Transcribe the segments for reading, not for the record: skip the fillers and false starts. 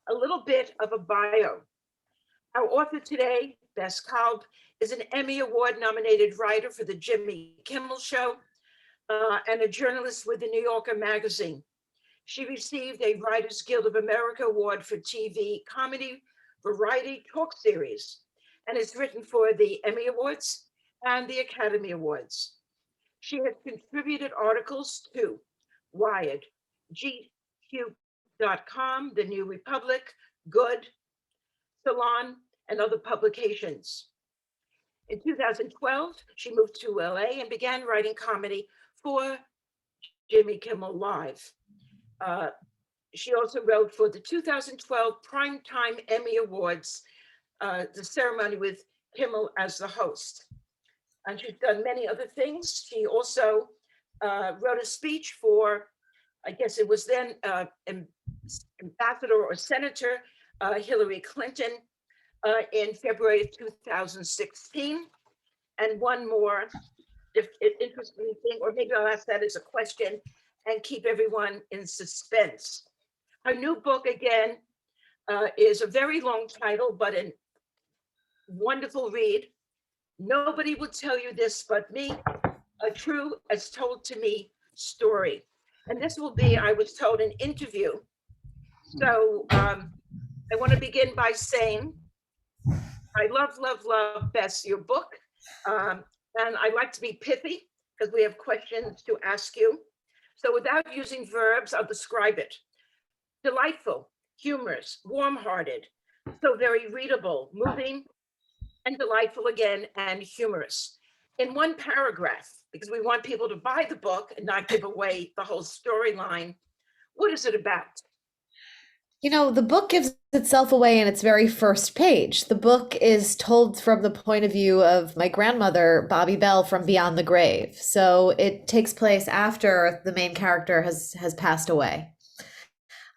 a little bit of a bio. Our author today, Bess Kalb, is an Emmy Award nominated writer for the Jimmy Kimmel Show and a journalist with the New Yorker magazine. She received a Writers Guild of America Award for TV comedy variety talk series and has written for the Emmy Awards and the Academy Awards. She has contributed articles to Wired, GQ.com, The New Republic, Good, Salon, and other publications. In 2012, she moved to LA and began writing comedy for Jimmy Kimmel Live. She also wrote for the 2012 Primetime Emmy Awards, the ceremony with Kimmel as the host. And she's done many other things. She also wrote a speech for, I guess it was then Ambassador or Senator Hillary Clinton in February of 2016. And one more interesting thing, or maybe I'll ask that as a question and keep everyone in suspense. Her new book, again, is a very long title, but a wonderful read. Nobody will tell you this but me, a true as told to me story. And this will be, I was told, an interview. So I want to begin by saying, I love, love, love, Bess, your book. And I like to be pithy because we have questions to ask you. So without using verbs, I'll describe it. Delightful, humorous, warm-hearted, so very readable, moving, and delightful again, and humorous. In one paragraph, because we want people to buy the book and not give away the whole storyline, what is it about? You know, the book gives itself away in its very first page. The book is told from the point of view of my grandmother, Bobby Bell, from beyond the grave. So it takes place after the main character has passed away.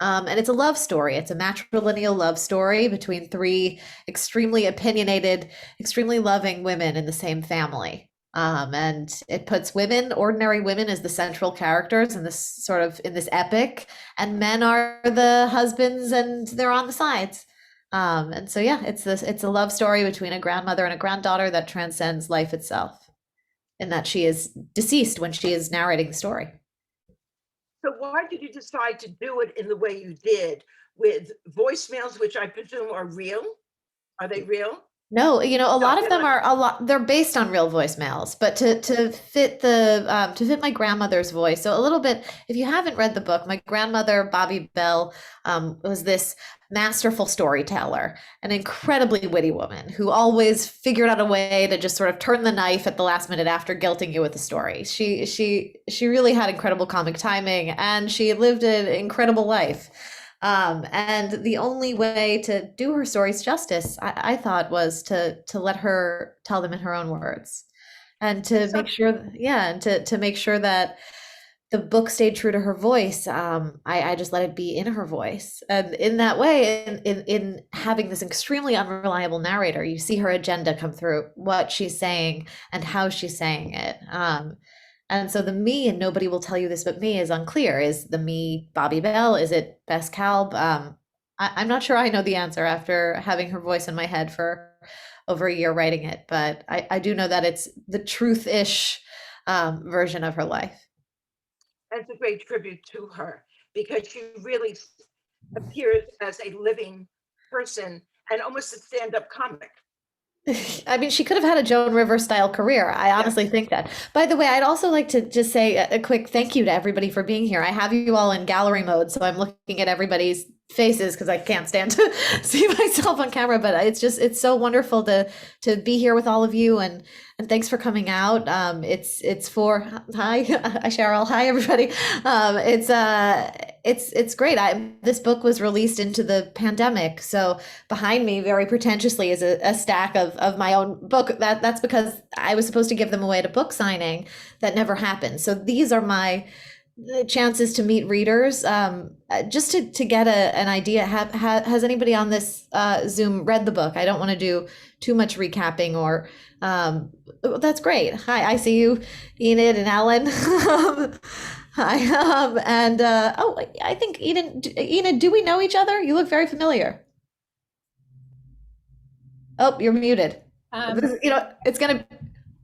And it's a love story. It's a matrilineal love story between three extremely opinionated, extremely loving women in the same family. And it puts women, ordinary women, as the central characters in this epic, and men are the husbands and they're on the sides. And so, yeah, it's a love story between a grandmother and a granddaughter that transcends life itself, in that she is deceased when she is narrating the story. So why did you decide to do it in the way you did, with voicemails, which I presume are real? Are they real? No, a lot of them they're based on real voicemails, but to fit my grandmother's voice. So a little bit, if you haven't read the book, my grandmother, Bobby Bell, was this masterful storyteller, an incredibly witty woman who always figured out a way to just sort of turn the knife at the last minute after guilting you with a story. She really had incredible comic timing, and she lived an incredible life. And the only way to do her stories justice, I thought, was to let her tell them in her own words, and to make sure that the book stayed true to her voice. I just let it be in her voice, and in that way, in having this extremely unreliable narrator, you see her agenda come through, what she's saying and how she's saying it. And so the me, and nobody will tell you this but me, is unclear. Is the me Bobby Bell? Is it Bess Kalb? I'm not sure I know the answer after having her voice in my head for over a year writing it, but I do know that it's the truth-ish version of her life. That's a great tribute to her, because she really appears as a living person and almost a stand-up comic. I mean, she could have had a Joan Rivers style career. I honestly think that. By the way, I'd also like to just say a quick thank you to everybody for being here. I have you all in gallery mode, so I'm looking at everybody's faces because I can't stand to see myself on camera, but it's so wonderful to be here with all of you, and thanks for coming out. It's for hi Cheryl, hi everybody. It's great. This book was released into the pandemic, so behind me very pretentiously is a stack of my own book. That's because I was supposed to give them away at a book signing that never happened. So these are my chances to meet readers, just to get an idea. Has anybody on this Zoom read the book? I don't want to do too much recapping, or that's great. Hi, I see you, Enid and Ellen. Hi. Oh, I think Enid, do we know each other? You look very familiar. Oh, you're muted. Um, It's gonna,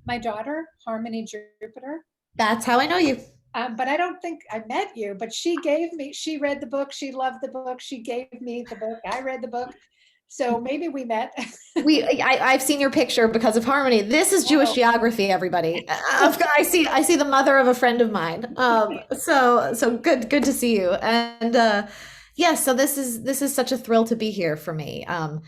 my daughter, Harmony Jupiter. that's how I know you. But I don't think I met you, but she read the book. She loved the book. She gave me the book. I read the book. So maybe we met. I've seen your picture because of Harmony. This is Jewish Oh, geography, everybody. I see the mother of a friend of mine. So good to see you. And yes, so this is such a thrill to be here for me. I'm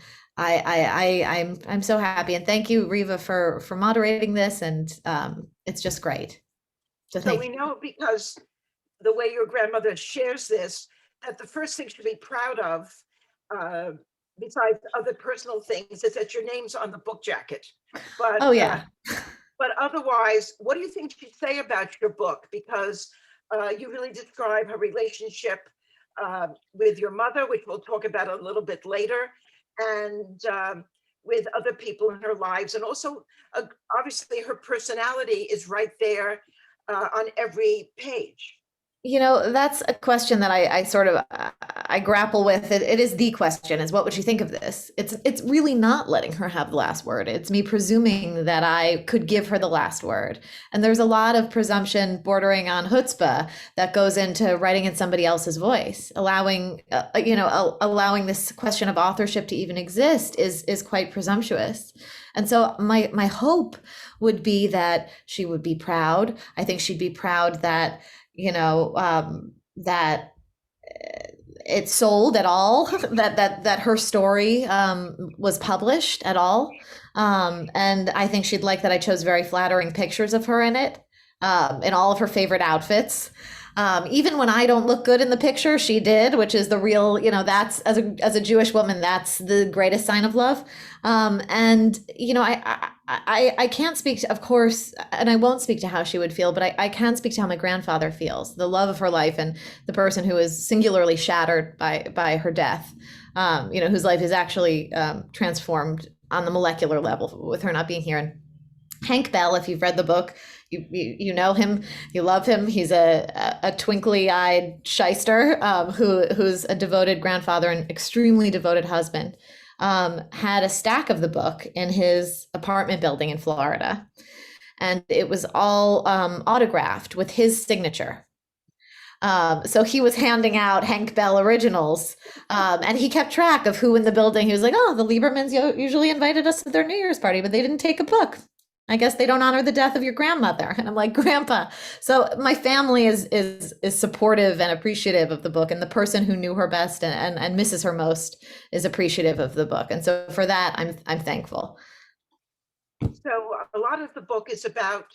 so happy, and thank you, Riva, for moderating this, and it's just great. So So thank we you. know because the way your grandmother shares this, that the first thing to be proud of, uh, besides other personal things, is that your name's on the book jacket. But Oh yeah. but otherwise, what do you think she'd say about your book? Because you really describe her relationship with your mother, which we'll talk about a little bit later, and with other people in her lives. And also, obviously, her personality is right there on every page. That's a question that I sort of I grapple with. It is the question is what would you think of this? It's really not letting her have the last word. It's me presuming that I could give her the last word. And there's a lot of presumption bordering on chutzpah that goes into writing in somebody else's voice. Allowing this question of authorship to even exist is quite presumptuous. And so my hope would be that she would be proud. I think she'd be proud that that it sold at all, that her story was published at all. And I think she'd like that I chose very flattering pictures of her in it, in all of her favorite outfits. Even when I don't look good in the picture, she did, which is the real, that's as a Jewish woman, that's the greatest sign of love. And I can't speak to, of course, and I won't speak to how she would feel, but I can speak to how my grandfather feels, the love of her life, and the person who is singularly shattered by her death, whose life is actually transformed on the molecular level with her not being here. And Hank Bell, if you've read the book, you know him, you love him. He's a twinkly-eyed shyster who's a devoted grandfather and extremely devoted husband. Had a stack of the book in his apartment building in Florida, and it was all autographed with his signature. So he was handing out Hank Bell originals, and he kept track of who in the building. He was like, "Oh, the Liebermans usually invited us to their New Year's party, but they didn't take a book. I guess they don't honor the death of your grandmother." And I'm like, "Grandpa." So my family is supportive and appreciative of the book, and the person who knew her best and misses her most is appreciative of the book. And so for that, I'm thankful. So a lot of the book is about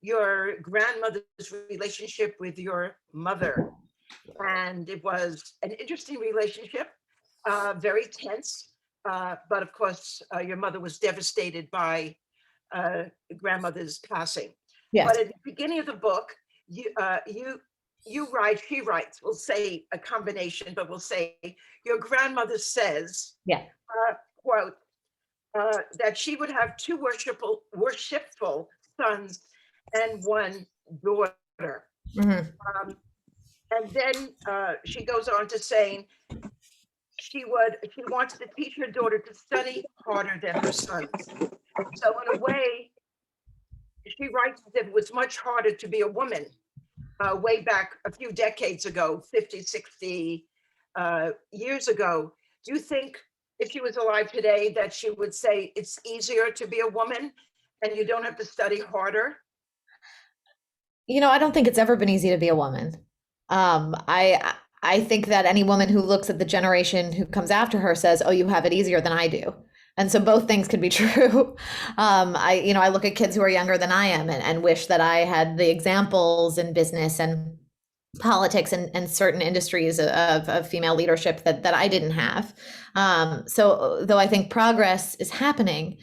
your grandmother's relationship with your mother. And it was an interesting relationship, very tense. But of course, your mother was devastated by grandmother's passing. Yes. But at the beginning of the book, you write, she writes, we'll say a combination, but we'll say your grandmother says, Yeah. quote, that she would have two worshipful sons and one daughter. Mhm. And then she goes on to saying she wants to teach her daughter to study harder than her sons. So in a way, she writes that it was much harder to be a woman way back a few decades ago, 50, 60 years ago. Do you think if she was alive today that she would say it's easier to be a woman and you don't have to study harder? I don't think it's ever been easy to be a woman. I think that any woman who looks at the generation who comes after her says, "Oh, you have it easier than I do." And so both things could be true. I look at kids who are younger than I am and wish that I had the examples in business and politics and certain industries of female leadership that I didn't have. So though I think progress is happening,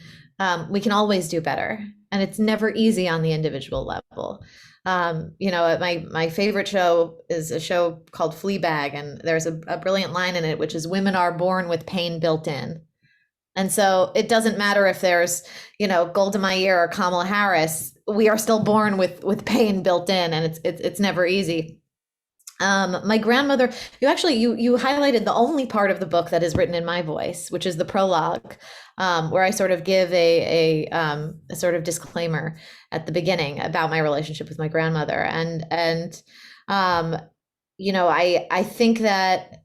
we can always do better. And it's never easy on the individual level. My favorite show is a show called Fleabag, and there's a brilliant line in it, which is women are born with pain built in. And so it doesn't matter if there's, Golda Meir or Kamala Harris, we are still born with pain built in, and it's never easy. My grandmother, you highlighted the only part of the book that is written in my voice, which is the prologue, where I sort of give a sort of disclaimer at the beginning about my relationship with my grandmother, and I think that,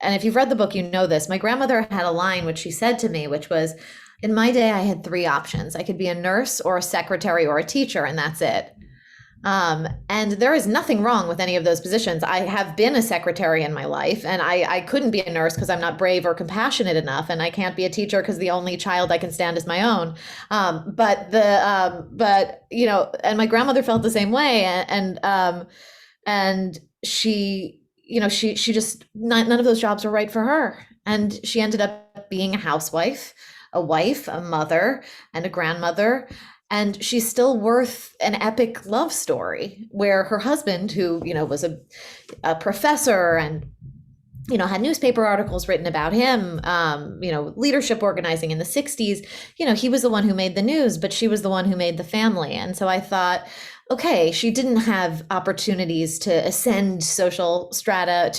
and if you've read the book, you know this. My grandmother had a line which she said to me, which was, "In my day, I had three options. I could be a nurse or a secretary or a teacher, and that's it." And there is nothing wrong with any of those positions. I have been a secretary in my life, and I couldn't be a nurse because I'm not brave or compassionate enough, and I can't be a teacher because the only child I can stand is my own. But and my grandmother felt the same way, and she just none of those jobs were right for her, and she ended up being a housewife, a wife, a mother, and a grandmother. And she's still worth an epic love story where her husband, who, was a professor and, had newspaper articles written about him, leadership organizing in the 60s, he was the one who made the news, but she was the one who made the family. And so I thought, okay, she didn't have opportunities to ascend social strata,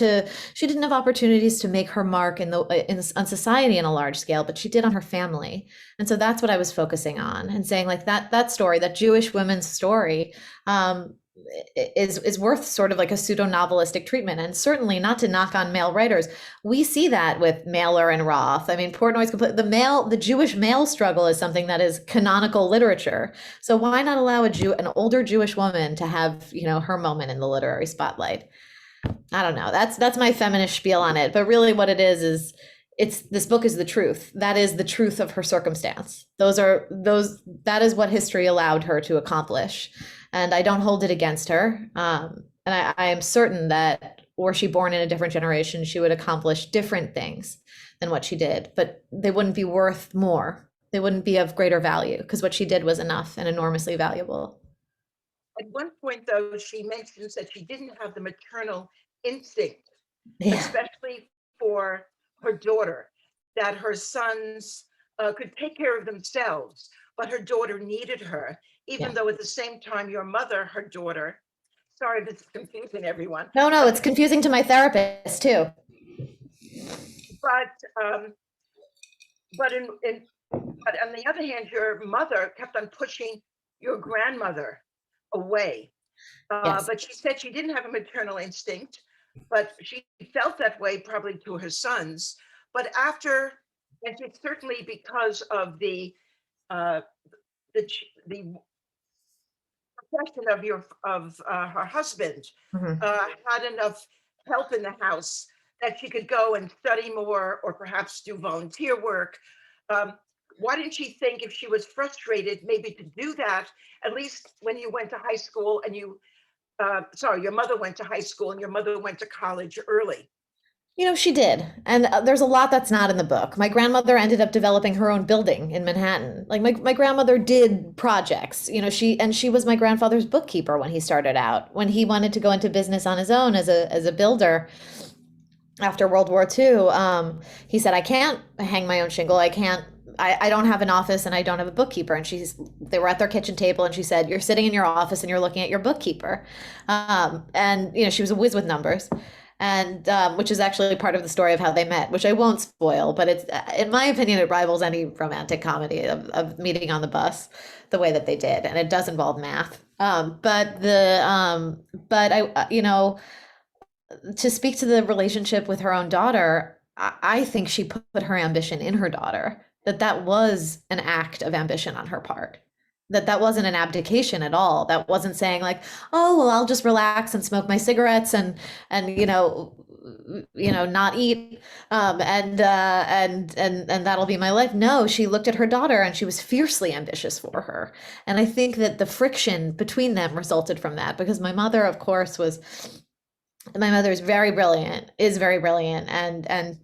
she didn't have opportunities to make her mark on society in a large scale, but she did on her family. And so that's what I was focusing on and saying, like, that story, that Jewish woman's story, is worth sort of like a pseudo-novelistic treatment. And certainly, not to knock on male writers, we see that with Mailer and Roth. I mean, Portnoy's the Jewish male struggle is something that is canonical literature. So why not allow an older Jewish woman to have, her moment in the literary spotlight? I don't know. That's my feminist spiel on it. But really what it is this book is the truth. That is the truth of her circumstance. That is what history allowed her to accomplish. And I don't hold it against her. And I am certain that were she born in a different generation, she would accomplish different things than what she did, but they wouldn't be worth more. They wouldn't be of greater value because what she did was enough and enormously valuable. At one point, though, she mentions that she didn't have the maternal instinct, Yeah. especially for her daughter, that her sons could take care of themselves, but her daughter needed her, even though at the same time, your mother, her daughter, sorry, this is confusing everyone. No, it's confusing to my therapist too. But on the other hand, your mother kept on pushing your grandmother away. Yes. But she said she didn't have a maternal instinct, but she felt that way probably to her sons. But after, and it's certainly because of the profession of her husband, Mhm. had enough help in the house that she could go and study more or perhaps do volunteer work. Why didn't she think, if she was frustrated, maybe to do that, at least when you went to high school and your mother went to high school and your mother went to college early? She did. And there's a lot that's not in the book. My grandmother ended up developing her own building in Manhattan. Like my grandmother did projects, she was my grandfather's bookkeeper when he started out, when he wanted to go into business on his own as a builder after World War II. He said, I can't hang my own shingle. I don't have an office and I don't have a bookkeeper. And they were at their kitchen table and she said, you're sitting in your office and you're looking at your bookkeeper. And she was a whiz with numbers. And which is actually part of the story of how they met, which I won't spoil, but it's, in my opinion, it rivals any romantic comedy of meeting on the bus the way that they did, and it does involve math. To speak to the relationship with her own daughter, I think she put her ambition in her daughter. That was an act of ambition on her part. That wasn't an abdication at all. That wasn't saying like, oh, well, I'll just relax and smoke my cigarettes and not eat, and that'll be my life. No, she looked at her daughter and she was fiercely ambitious for her. And I think that the friction between them resulted from that, because my mother, of course, is very brilliant, and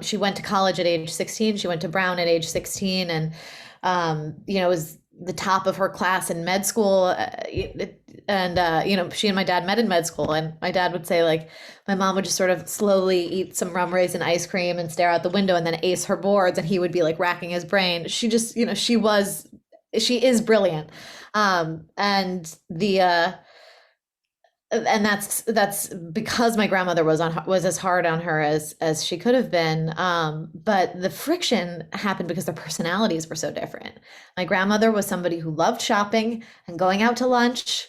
she went to college at age 16. She went to Brown at age 16 and, was the top of her class in med school. She and my dad met in med school, and my dad would say, like, my mom would just sort of slowly eat some rum raisin ice cream and stare out the window and then ace her boards. And he would be like racking his brain. She just, she is brilliant. And and that's because my grandmother was as hard on her as she could have been. But the friction happened because their personalities were so different. My grandmother was somebody who loved shopping and going out to lunch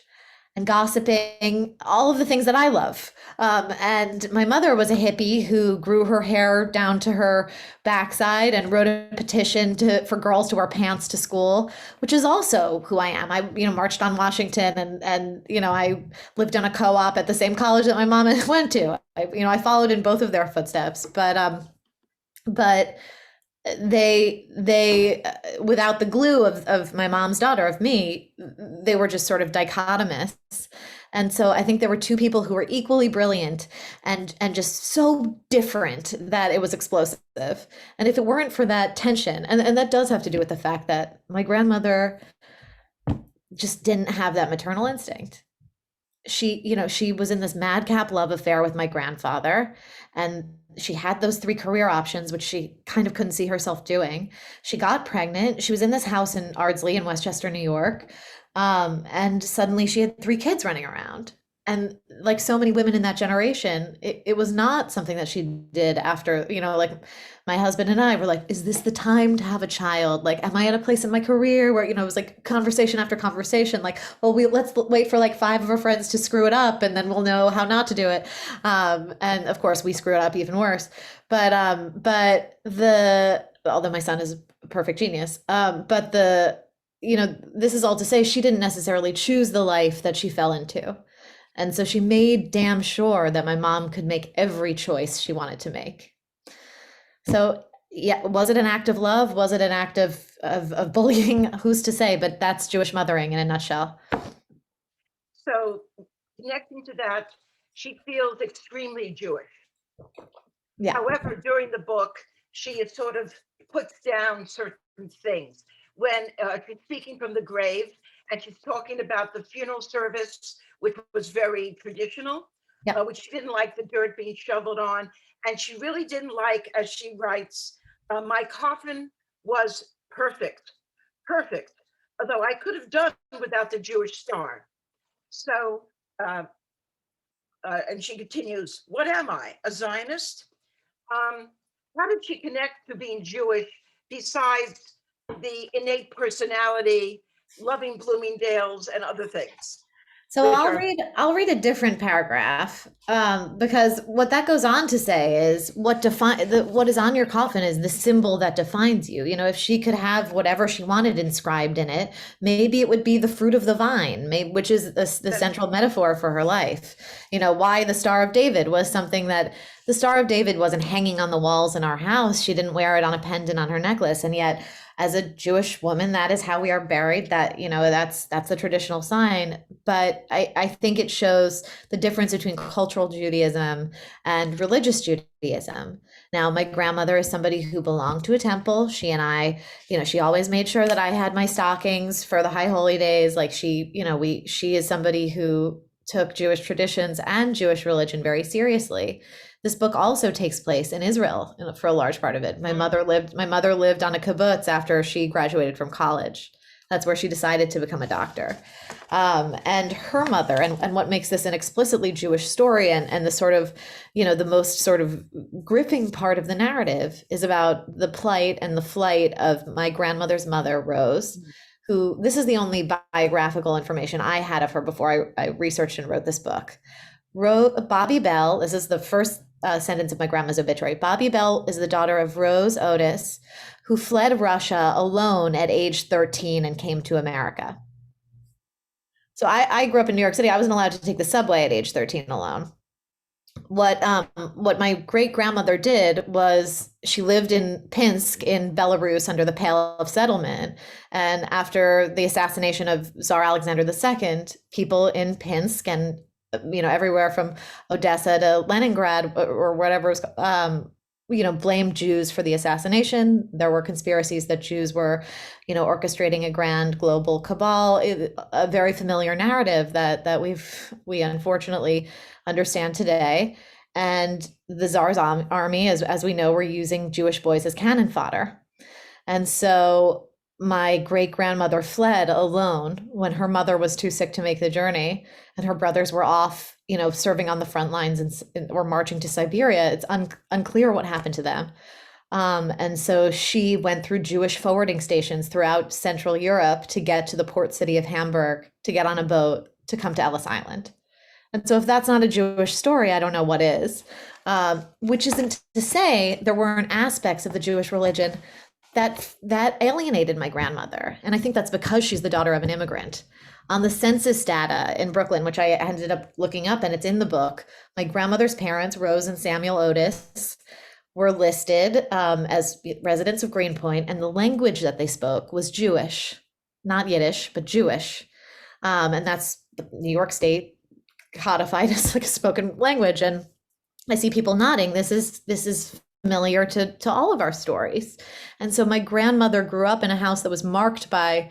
and gossiping, all of the things that I love. And my mother was a hippie who grew her hair down to her backside and wrote a petition for girls to wear pants to school, which is also who I am. I, marched on Washington, and I lived on a co-op at the same college that my mom went to. I followed in both of their footsteps, but they without the glue of my mom's daughter, of me, they were just sort of dichotomous. And so I think there were two people who were equally brilliant and just so different that it was explosive. And if it weren't for that tension, and that does have to do with the fact that my grandmother just didn't have that maternal instinct. She was in this madcap love affair with my grandfather, and she had those three career options, which she kind of couldn't see herself doing. She got pregnant. She was in this house in Ardsley in Westchester, New York. And suddenly she had three kids running around. And like so many women in that generation, it was not something that she did after, like my husband and I were like, is this the time to have a child? Like, am I at a place in my career where, it was like conversation after conversation, like, well, let's wait for like 5 of our friends to screw it up and then we'll know how not to do it. And of course we screw it up even worse. But although my son is a perfect genius, this is all to say she didn't necessarily choose the life that she fell into. And so she made damn sure that my mom could make every choice she wanted to make. So yeah, was it an act of love? Was it an act of bullying? Who's to say? But that's Jewish mothering in a nutshell. So connecting to that, she feels extremely Jewish. Yeah. However, during the book, she is sort of puts down certain things. When she's speaking from the grave and she's talking about the funeral service, which was very traditional, Yeah. Which she didn't like the dirt being shoveled on. And she really didn't like, as she writes, my coffin was perfect, although I could have done without the Jewish star. So, and she continues, what am I, a Zionist? How did she connect to being Jewish besides the innate personality, loving Bloomingdale's and other things? So I'll read a different paragraph, because what that goes on to say is what is on your coffin is the symbol that defines you. If she could have whatever she wanted inscribed in it, maybe it would be the fruit of the vine, which is the central metaphor for her life. Why the Star of David was something that the Star of David wasn't hanging on the walls in our house. She didn't wear it on a pendant on her necklace, and yet, as a Jewish woman, that is how we are buried. That's the traditional sign. But I think it shows the difference between cultural Judaism and religious Judaism. Now, my grandmother is somebody who belonged to a temple. She and I, she always made sure that I had my stockings for the high holy days. Like she is somebody who took Jewish traditions and Jewish religion very seriously. This book also takes place in Israel for a large part of it. My mother lived on a kibbutz after she graduated from college. That's where she decided to become a doctor. And her mother, and what makes this an explicitly Jewish story, and the sort of, the most sort of gripping part of the narrative is about the plight and the flight of my grandmother's mother, Rose, who, this is the only biographical information I had of her before I researched and wrote this book. Bobby Bell, this is the first sentence of my grandma's obituary. Bobby Bell is the daughter of Rose Otis, who fled Russia alone at age 13 and came to America. So I grew up in New York City. I wasn't allowed to take the subway at age 13 alone. What my great grandmother did was she lived in Pinsk in Belarus under the Pale of Settlement. And after the assassination of Tsar Alexander II, people in Pinsk and everywhere from Odessa to Leningrad or whatever, blamed Jews for the assassination. There were conspiracies that Jews were, orchestrating a grand global cabal, a very familiar narrative that we unfortunately understand today. And the Tsar's army, as we know, were using Jewish boys as cannon fodder. And so my great grandmother fled alone when her mother was too sick to make the journey, and her brothers were off, serving on the front lines or marching to Siberia. It's unclear what happened to them. And so she went through Jewish forwarding stations throughout Central Europe to get to the port city of Hamburg, to get on a boat to come to Ellis Island. And so if that's not a Jewish story, I don't know what is. Which isn't to say there weren't aspects of the Jewish religion that alienated my grandmother. And I think that's because she's the daughter of an immigrant. On the census data in Brooklyn, which I ended up looking up, and it's in the book, my grandmother's parents, Rose and Samuel Otis, were listed as residents of Greenpoint, and the language that they spoke was Jewish, not Yiddish, but Jewish. And that's New York State codified as like a spoken language. And I see people nodding. This is familiar to all of our stories. And so my grandmother grew up in a house that was marked by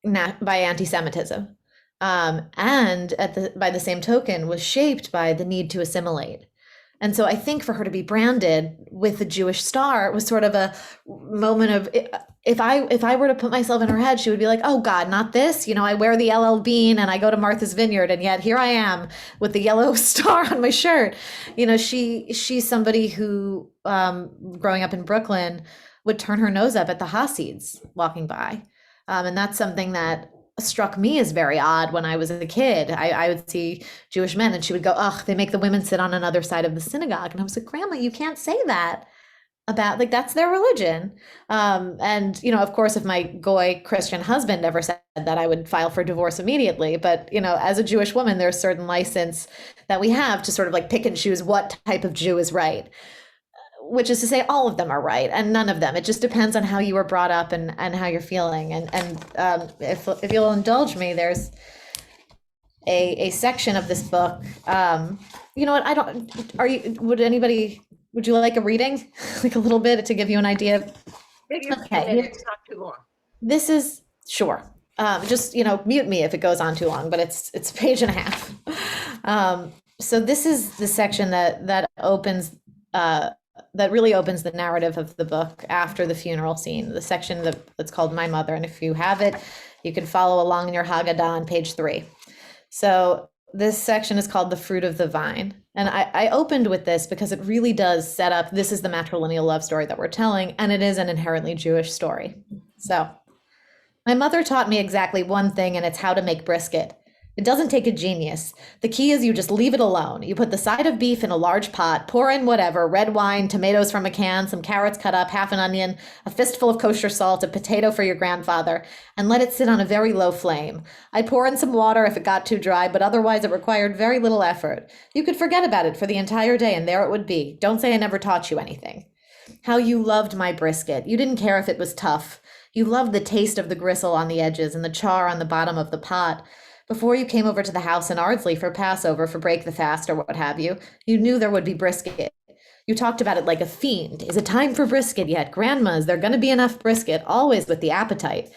anti-Semitism, and by the same token was shaped by the need to assimilate. And so I think for her to be branded with the Jewish star, it was sort of a moment of, if I were to put myself in her head, she would be like, oh God, not this. I wear the LL Bean and I go to Martha's Vineyard, and yet here I am with the yellow star on my shirt. She's somebody who, growing up in Brooklyn, would turn her nose up at the Hasids walking by. And that's something that struck me as very odd when I was a kid. I would see Jewish men and she would go, ugh, they make the women sit on another side of the synagogue. And I was like, Grandma, you can't say that about, like, that's their religion. And, of course, if my Goy Christian husband ever said that, I would file for divorce immediately. But, as a Jewish woman, there's certain license that we have to sort of like pick and choose what type of Jew is right. Which is to say, all of them are right, and none of them. It just depends on how you were brought up and how you're feeling. And if you'll indulge me, there's a section of this book. You know what? Would you like a reading, like a little bit, to give you an idea? Maybe a few Okay. minutes, not too long. This is sure. Just mute me if it goes on too long, but it's a page and a half. So this is the section that opens. That really opens the narrative of the book after the funeral scene, the section that's called My Mother. And if you have it, you can follow along in your Haggadah on page 3. So this section is called The Fruit of the Vine. And I opened with this because it really does set up, this is the matrilineal love story that we're telling, and it is an inherently Jewish story. So my mother taught me exactly one thing, and it's how to make brisket. It doesn't take a genius. The key is you just leave it alone. You put the side of beef in a large pot, pour in whatever, red wine, tomatoes from a can, some carrots cut up, half an onion, a fistful of kosher salt, a potato for your grandfather, and let it sit on a very low flame. I'd pour in some water if it got too dry, but otherwise it required very little effort. You could forget about it for the entire day, and there it would be. Don't say I never taught you anything. How you loved my brisket. You didn't care if it was tough. You loved the taste of the gristle on the edges and the char on the bottom of the pot. Before you came over to the house in Ardsley for Passover, for break the fast or what have you, you knew there would be brisket. You talked about it like a fiend. Is it time for brisket yet? Grandma, is there going to be enough brisket? Always with the appetite.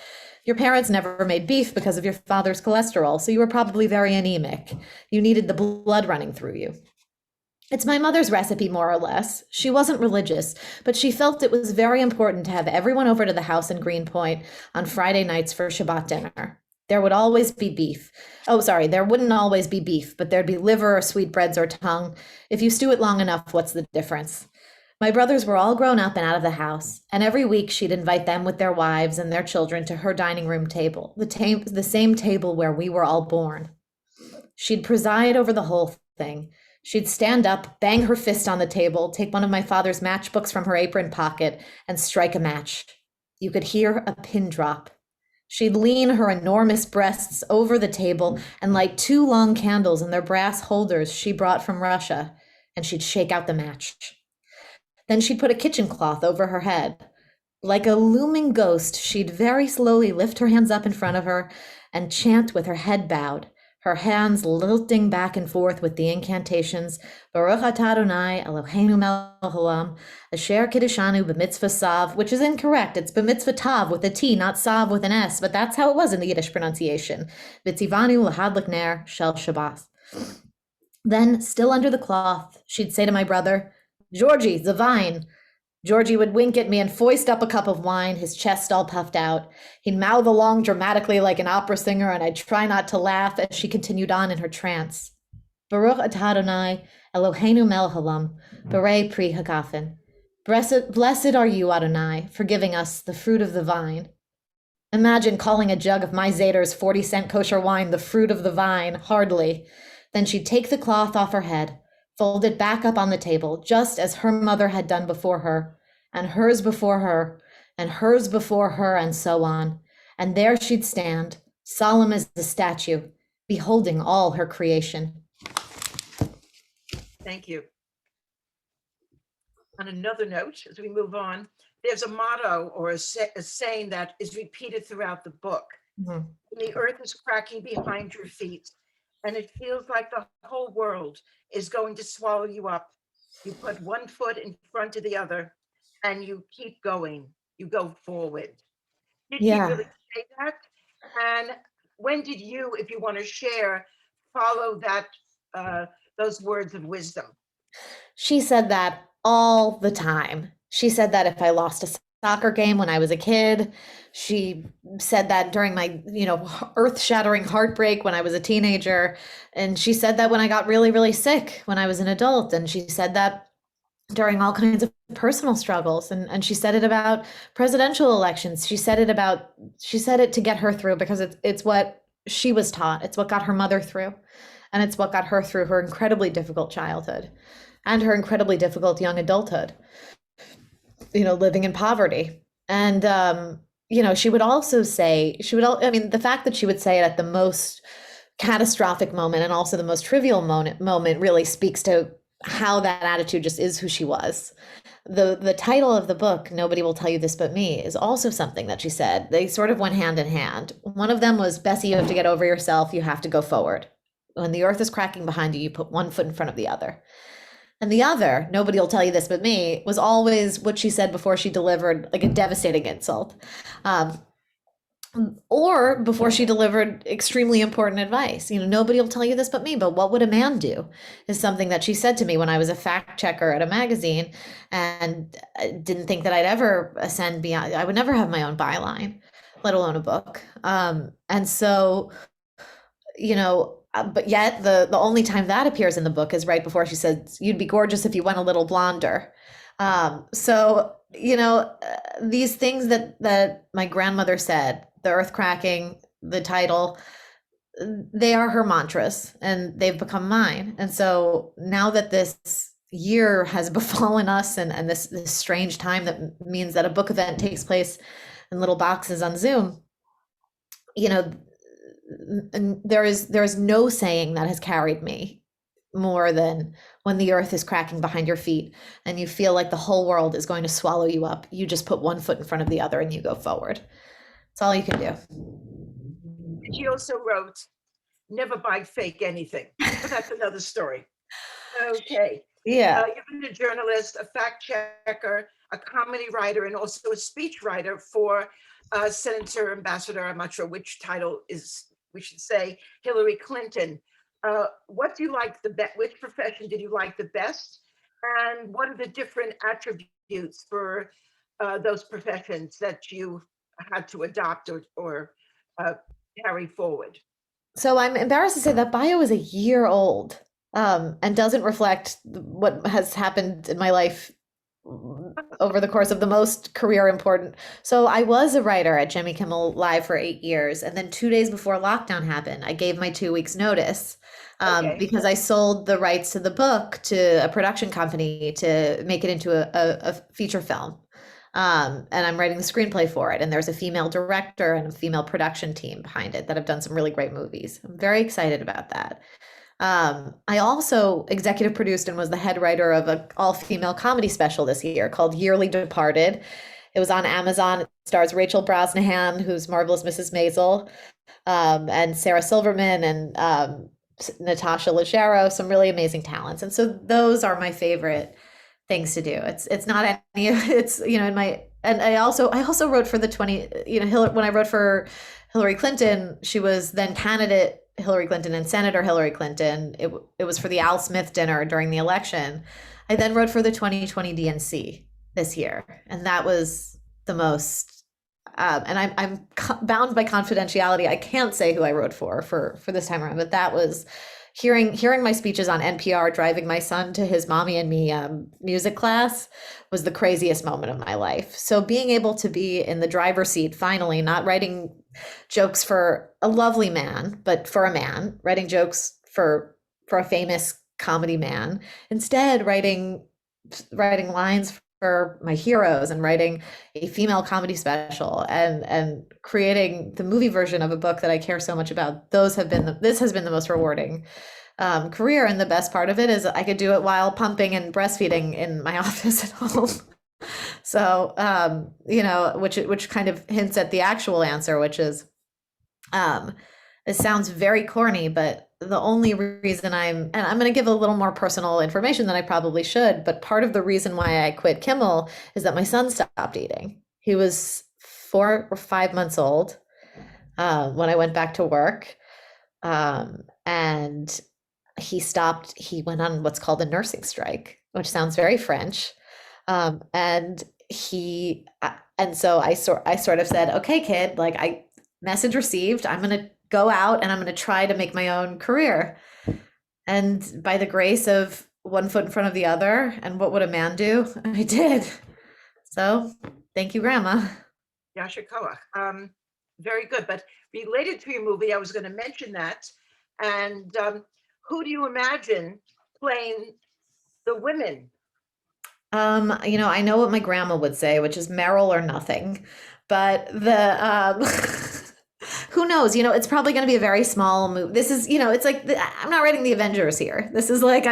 Your parents never made beef because of your father's cholesterol, so you were probably very anemic. You needed the blood running through you. It's my mother's recipe, more or less. She wasn't religious, but she felt it was very important to have everyone over to the house in Greenpoint on Friday nights for Shabbat dinner. There would always be beef. Oh, sorry, there wouldn't always be beef, but there'd be liver or sweetbreads or tongue. If you stew it long enough, what's the difference? My brothers were all grown up and out of the house, and every week she'd invite them with their wives and their children to her dining room table, the same table where we were all born. She'd preside over the whole thing. She'd stand up, bang her fist on the table, take one of my father's matchbooks from her apron pocket, and strike a match. You could hear a pin drop. She'd lean her enormous breasts over the table and light 2 long candles in their brass holders she brought from Russia, and she'd shake out the match. Then she'd put a kitchen cloth over her head. Like a looming ghost, she'd very slowly lift her hands up in front of her and chant with her head bowed, her hands lilting back and forth with the incantations, Baruch atah Adonai Eloheinu melech haolam, asher kiddeshanu b'mitzvah sav, which is incorrect. It's b'mitzvah tav with a T, not sav with an S, but that's how it was in the Yiddish pronunciation. V'tzivanu lahadlik ner shel Shabbat. Then, still under the cloth, she'd say to my brother, Georgie, the vine. Georgie would wink at me and foist up a cup of wine, his chest all puffed out. He'd mouth along dramatically like an opera singer, and I'd try not to laugh as she continued on in her trance. Baruch atah Adonai, Eloheinu melech haolam, Berei pri hagafen. Blessed are you, Adonai, for giving us the fruit of the vine. Imagine calling a jug of my Zader's 40-cent kosher wine the fruit of the vine, hardly. Then she'd take the cloth off her head, fold it back up on the table, just as her mother had done before her, and hers before her, and hers before her, and so on. And there she'd stand, solemn as a statue, beholding all her creation. Thank you. On another note, as we move on, there's a motto or a saying that is repeated throughout the book. Mhm. The earth is cracking behind your feet, and it feels like the whole world is going to swallow you up. You put one foot in front of the other, and you keep going. You go forward. Did he Yeah. really say that? And when did you, if you want to share, follow that those words of wisdom? She said that all the time. She said that if I lost a soccer game when I was a kid. She said that during my, earth-shattering heartbreak when I was a teenager. And she said that when I got really, really sick when I was an adult. And she said that during all kinds of personal struggles. And she said it about presidential elections. She said it to get her through because it's what she was taught. It's what got her mother through. And it's what got her through her incredibly difficult childhood and her incredibly difficult young adulthood, living in poverty. And, she would also say, the fact that she would say it at the most catastrophic moment and also the most trivial moment really speaks to how that attitude just is who she was. The title of the book, Nobody Will Tell You This But Me, is also something that she said. They sort of went hand in hand. One of them was, Bessie, you have to get over yourself. You have to go forward. When the earth is cracking behind you, you put one foot in front of the other. And the other, Nobody Will Tell You This But Me, was always what she said before she delivered like a devastating insult. Or before she delivered extremely important advice. Nobody will tell you this but me, but what would a man do is something that she said to me when I was a fact checker at a magazine, and I didn't think that I'd ever ascend beyond. I would never have my own byline, let alone a book. And so, but yet the only time that appears in the book is right before she says, you'd be gorgeous if you went a little blonder. These things that my grandmother said, the earth cracking, the title, they are her mantras and they've become mine. And so now that this year has befallen us and this strange time that means that a book event takes place in little boxes on Zoom, and there is no saying that has carried me more than when the earth is cracking behind your feet and you feel like the whole world is going to swallow you up. You just put one foot in front of the other and you go forward. It's all you can do. She also wrote, never buy fake anything. But that's another story. Okay. Yeah. You've been a journalist, a fact checker, a comedy writer, and also a speech writer for Senator Ambassador, I'm not sure which title is, we should say, Hillary Clinton. What do you like the best? Which profession did you like the best? And what are the different attributes for those professions that you had to adopt or carry forward? So I'm embarrassed to say that bio is a year old and doesn't reflect what has happened in my life over the course of the most career important. So I was a writer at Jimmy Kimmel Live for 8 years. And then 2 days before lockdown happened, I gave my 2 weeks notice because I sold the rights to the book to a production company to make it into a feature film. And I'm writing the screenplay for it. And there's a female director and a female production team behind it that have done some really great movies. I'm very excited about that. I also executive produced and was the head writer of an all-female comedy special this year called Yearly Departed. It was on Amazon. It stars Rachel Brosnahan, who's Marvelous Mrs. Maisel, and Sarah Silverman and Natasha Leggero, some really amazing talents. And so those are my favorite things to do. It's not any, it's, in my, and I also wrote for the when I wrote for Hillary Clinton, she was then candidate Hillary Clinton and Senator Hillary Clinton. It was for the Al Smith dinner during the election. I then wrote for the 2020 DNC. this year, and that was the most. And I'm bound by confidentiality. I can't say who I wrote for this time around, but that was hearing my speeches on NPR, driving my son to his mommy and me music class was the craziest moment of my life. So being able to be in the driver's seat, finally, not writing jokes for a lovely man, but for a man, writing jokes for a famous comedy man, instead writing lines for my heroes and writing a female comedy special and creating the movie version of a book that I care so much about. This has been the most rewarding career. And the best part of it is I could do it while pumping and breastfeeding in my office at home. So, which kind of hints at the actual answer, which is, it sounds very corny, but the only reason and I'm going to give a little more personal information than I probably should, but part of the reason why I quit Kimmel is that my son stopped eating. He was 4 or 5 months old when I went back to work. And he went on what's called a nursing strike, which sounds very French. And so I sort of said, okay, kid, like message received, I'm going to go out and I'm going to try to make my own career. And by the grace of one foot in front of the other, and what would a man do? I did. So thank you, Grandma. Yasha Koach. Very good. But related to your movie, I was going to mention that. And who do you imagine playing the women? I know what my grandma would say, which is Meryl or nothing. But who knows? It's probably going to be a very small movie. This is, it's like I'm not writing the Avengers here. This is like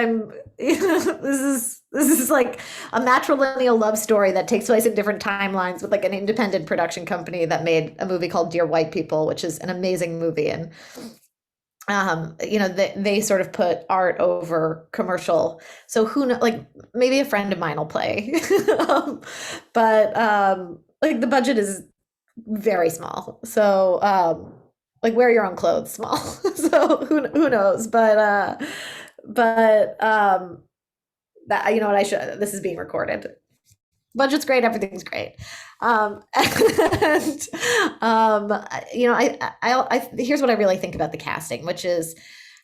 this is like a matrilineal love story that takes place in different timelines with like an independent production company that made a movie called Dear White People, which is an amazing movie. And they sort of put art over commercial. So who knows? Like maybe a friend of mine will play, but like the budget is very small. So like wear your own clothes small. So who knows? But that, this is being recorded. Budget's great, everything's great. Here's what I really think about the casting, which is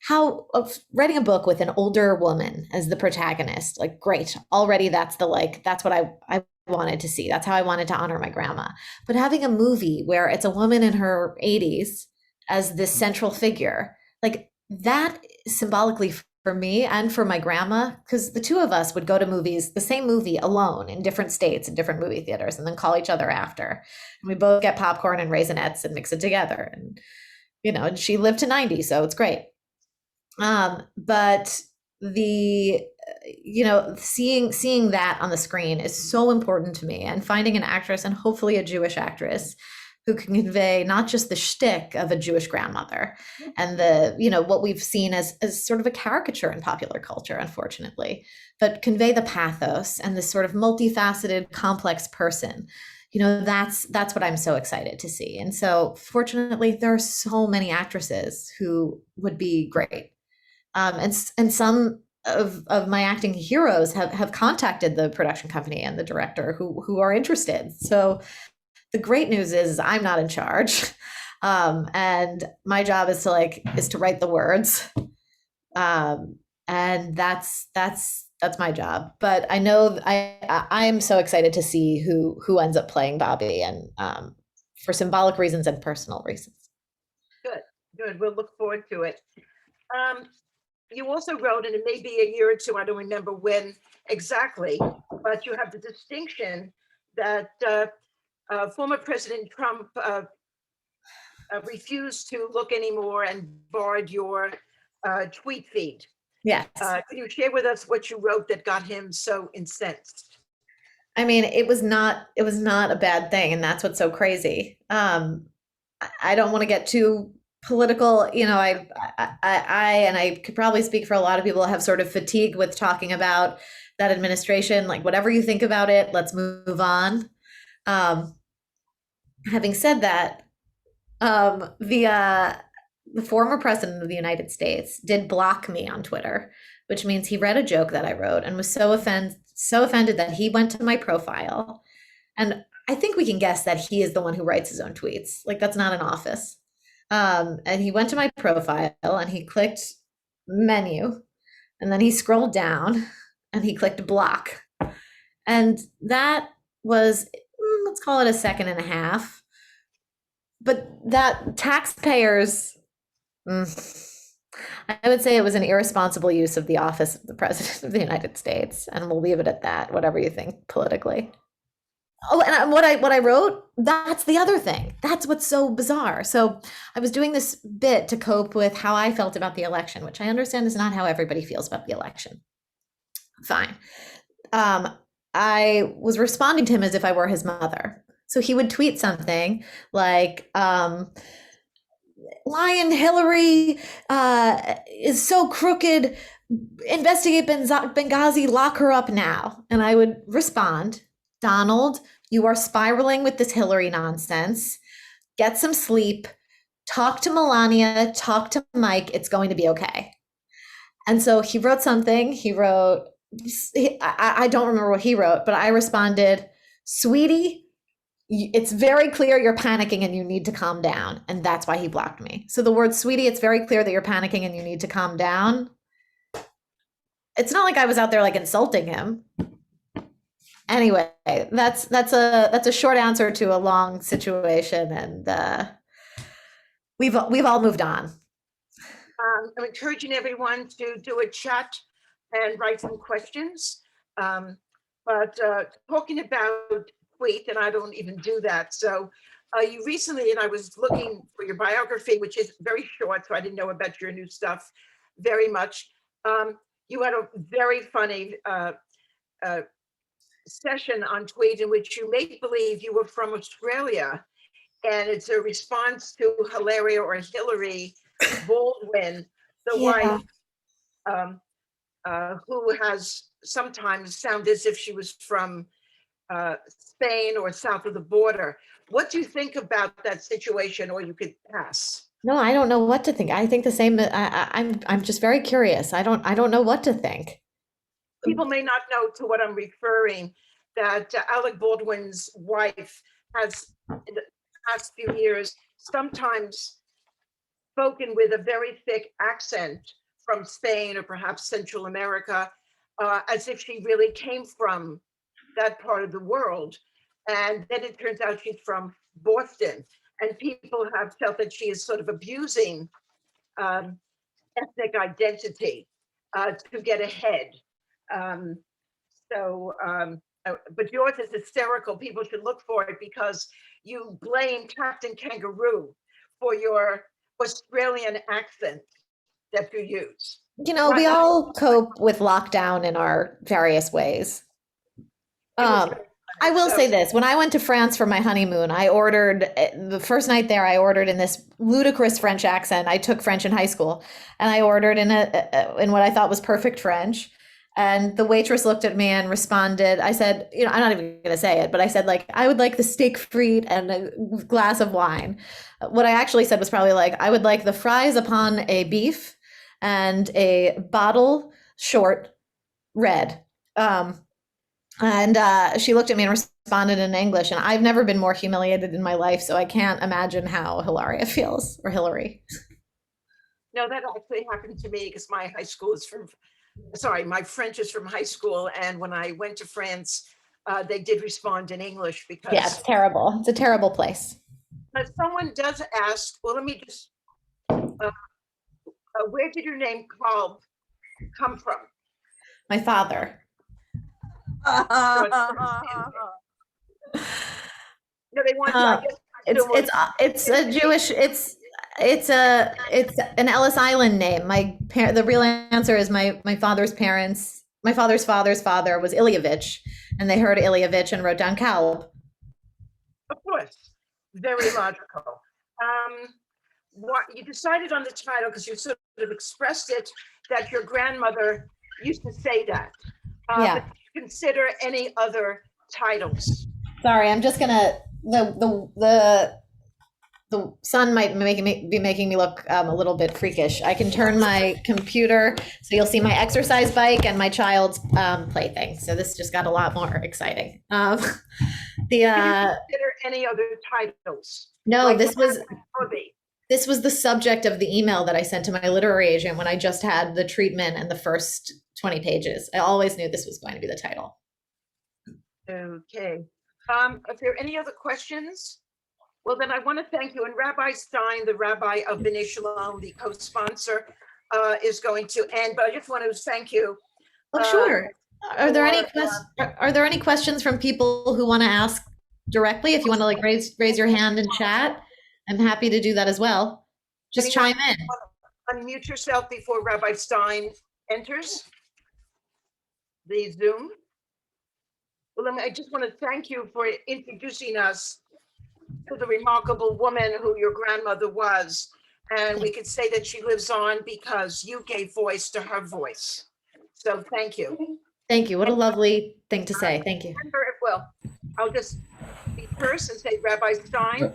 how writing a book with an older woman as the protagonist, like great. Already that's what I wanted to see. That's how I wanted to honor my grandma. But having a movie where it's a woman in her 80s as this central figure, like that symbolically for me and for my grandma, because the two of us would go to movies, the same movie alone in different states, in different movie theaters, and then call each other after. And we both get popcorn and Raisinets and mix it together. And, and she lived to 90, so it's great. But seeing that on the screen is so important to me, and finding an actress, and hopefully a Jewish actress, who can convey not just the shtick of a Jewish grandmother and what we've seen as sort of a caricature in popular culture, unfortunately, but convey the pathos and this sort of multifaceted, complex person. That's what I'm so excited to see. And so fortunately, there are so many actresses who would be great. And some of my acting heroes have contacted the production company and the director who are interested. So the great news is I'm not in charge. And my job is to write the words. And that's my job. But I know I'm so excited to see who ends up playing Bobby, and for symbolic reasons and personal reasons. Good. We'll look forward to it. You also wrote, and it may be a year or two, I don't remember when exactly, but you have the distinction that former President Trump refused to look anymore and barred your tweet feed. Yes. Can you share with us what you wrote that got him so incensed? I mean, it was not a bad thing, and that's what's so crazy. I don't want to get too political. I and I could probably speak for a lot of people, have sort of fatigue with talking about that administration. Like, whatever you think about it, let's move on. Having said that, the former president of the United States did block me on Twitter, which means he read a joke that I wrote and was so so offended that he went to my profile. And I think we can guess that he is the one who writes his own tweets. Like, that's not an office. And he went to my profile and he clicked menu, and then he scrolled down and he clicked block. And that was, let's call it a second and a half. But that taxpayers, I would say it was an irresponsible use of the office of the President of the United States. And we'll leave it at that, whatever you think politically. Oh, and what I wrote, that's the other thing. That's what's so bizarre. So I was doing this bit to cope with how I felt about the election, which I understand is not how everybody feels about the election. Fine. I was responding to him as if I were his mother. So he would tweet something like, Lion Hillary is so crooked, investigate Benghazi, lock her up now. And I would respond, Donald, you are spiraling with this Hillary nonsense. Get some sleep. Talk to Melania. Talk to Mike. It's going to be okay. And so he wrote something. He wrote, I don't remember what he wrote, but I responded, sweetie, it's very clear you're panicking and you need to calm down. And that's why he blocked me. So the word sweetie, it's very clear that you're panicking and you need to calm down. It's not like I was out there like insulting him. Anyway, that's a short answer to a long situation, and we've all moved on. I'm encouraging everyone to do a chat and write some questions. But talking about tweet, and I don't even do that. So you recently, and I was looking for your biography, which is very short, so I didn't know about your new stuff very much. You had a very funny session on tweet in which you make believe you were from Australia, and it's a response to Hilaria or Hillary Baldwin, the wife, who has sometimes sounded as if she was from Spain or south of the border. What do you think about that situation, or you could pass? No, I don't know what to think. I think the same. I'm just very curious. I don't know what to think. People may not know to what I'm referring, that Alec Baldwin's wife has, in the past few years, sometimes spoken with a very thick accent from Spain or perhaps Central America, as if she really came from that part of the world. And then it turns out she's from Boston. And people have felt that she is sort of abusing ethnic identity to get ahead. But yours is hysterical. People should look for it because you blame Captain Kangaroo for your Australian accent that you use. You know, we all cope with lockdown in our various ways. I will say this, when I went to France for my honeymoon, I ordered, the first night there, I ordered in this ludicrous French accent. I took French in high school, and I ordered in what I thought was perfect French. And the waitress looked at me and responded, I said, you know, I'm not even going to say it, but I said, like, I would like the steak frite and a glass of wine. What I actually said was probably like, I would like the fries upon a beef and a bottle short red. And she looked at me and responded in English, and I've never been more humiliated in my life, so I can't imagine how Hilaria feels, or Hillary. No, that actually happened to me because my French is from high school, and when I went to France, they did respond in English because— Yeah, it's terrible. It's a terrible place. But someone does ask, well, let me just, where did your name Kalb come from? My father. No, they want to, I guess, it's a Jewish, it's an Ellis Island name. The real answer is my father's father's father was Ilyevich, and they heard Ilyevich and wrote down Kalb. Of course, very logical. What you decided on the title because you sort of expressed it, that your grandmother used to say that. Yeah. But consider any other titles. Sorry, I'm just gonna the the sun might be making me look a little bit freakish. I can turn my computer, so you'll see my exercise bike and my child's plaything. So this just got a lot more exciting. Do you consider any other titles? No, Like this was hobby? this was the subject of the email that I sent to my literary agent when I just had the treatment and the first 20 pages. I always knew this was going to be the title. Okay. If there are any other questions? Well, then I want to thank you. And Rabbi Stein, the rabbi of B'nai Shalom, the co-sponsor, is going to end. But I just want to thank you. Oh, sure. Are there any for, are there any questions from people who want to ask directly? If you want to like raise your hand and chat, I'm happy to do that as well. Just anyone chime in. unmute yourself before Rabbi Stein enters the Zoom. Well, I just want to thank you for introducing us to the remarkable woman who your grandmother was. And we could say that she lives on because you gave voice to her voice. So thank you. Thank you. What a lovely thing to say. Thank you. Well, I'll just be first and say Rabbi Stein.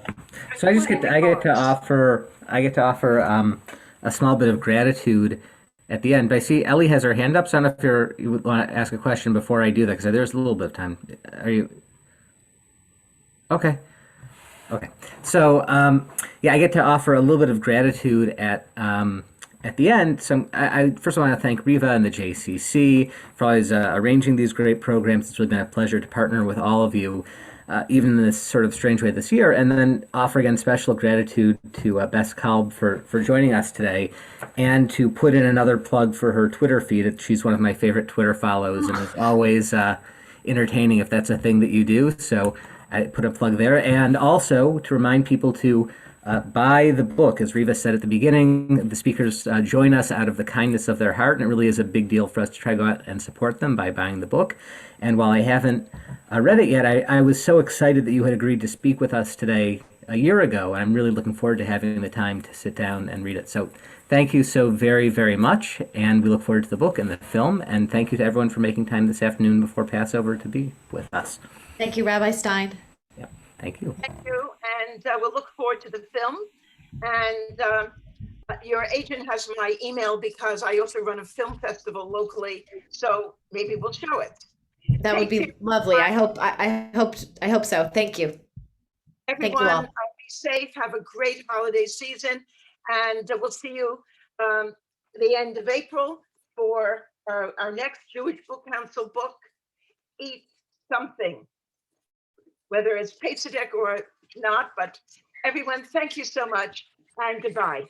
So I get to offer a small bit of gratitude at the end. But I see Ellie has her hand up. So I don't know if you would want to ask a question before I do that, because there's a little bit of time. Are you okay? Okay. So yeah, I get to offer a little bit of gratitude at the end. So I first of all want to thank Riva and the JCC for always arranging these great programs. It's really been a pleasure to partner with all of you, even in this sort of strange way this year. And then offer again special gratitude to Bess Kalb for joining us today, and to put in another plug for her Twitter feed. She's one of my favorite Twitter follows, and is always entertaining if that's a thing that you do. So I put a plug there. And also to remind people to buy the book. As Riva said at the beginning, the speakers join us out of the kindness of their heart, and it really is a big deal for us to try to go out and support them by buying the book. And while I haven't read it yet, I was so excited that you had agreed to speak with us today a year ago, and I'm really looking forward to having the time to sit down and read it. So thank you so very, very much, and we look forward to the book and the film, and thank you to everyone for making time this afternoon before Passover to be with us. Thank you, Rabbi Stein. Yeah, thank you. Thank you. And we'll look forward to the film. And your agent has my email because I also run a film festival locally. So maybe we'll show it. That would be lovely. I hope so. Thank you. Everyone, Thank you all. Be safe. Have a great holiday season. And we'll see you the end of April for our next Jewish Book Council book, Eat Something. Whether it's Pesach or not, but everyone, thank you so much and goodbye.